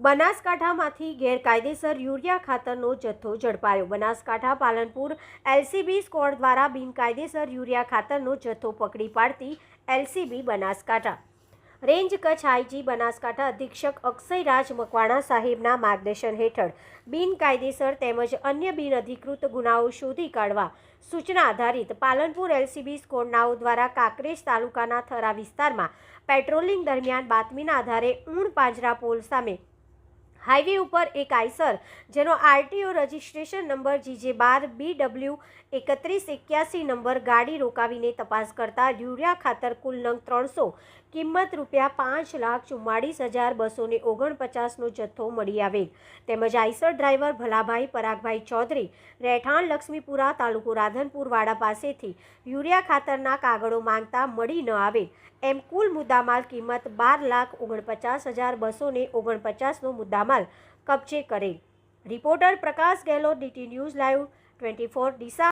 બનાસકાંઠામાંથી ગેરકાયદેસર યુરિયા ખાતરનો જથ્થો ઝડપાયો। બનાસકાંઠા પાલનપુર એલસીબી સ્ક્વોડ દ્વારા બિનકાયદેસર યુરિયા ખાતરનો જથ્થો પકડી પાડતી LCB Banaskantha range Kutch IG Banaskantha અધિક્ષક અક્ષયરાજ મકવાણા સાહેબના માર્ગદર્શન હેઠળ બિનકાયદેસર તેમજ અન્ય બિનઅધિકૃત ગુનાઓ શોધી કાઢવા સૂચના આધારિત પાલનપુર એલસીબી સ્ક્વોડનાઓ દ્વારા કાંકરેજ તાલુકાના થરા વિસ્તારમાં પેટ્રોલિંગ દરમિયાન બાતમીના આધારે ઊણ પાંજરા પોલ સામે હાઈવે ઉપર એક આઈસર જેનો RTO registration number GJ12BW3181 number ગાડી રોકાવીને તપાસ કરતા યુરિયા ખાતર કુલ નંગ 300 કિંમત ₹5,44,249નો જથ્થો મળી આવેલ તેમજ આઈસર ડ્રાઈવર ભલાભાઈ પરાગભાઈ ચૌધરી રહેઠાણ લક્ષ્મીપુરા તાલુકો રાધનપુર વાડા પાસેથી યુરિયા ખાતરના કાગળો માંગતા મળી ન આવેલ એમ કુલ મુદ્દામાલ કિંમત ₹12,49,249નો મુદ્દામાલ કબજે કરેલ। Reporter Prakash Gehlot, DT news live 24 Deesa.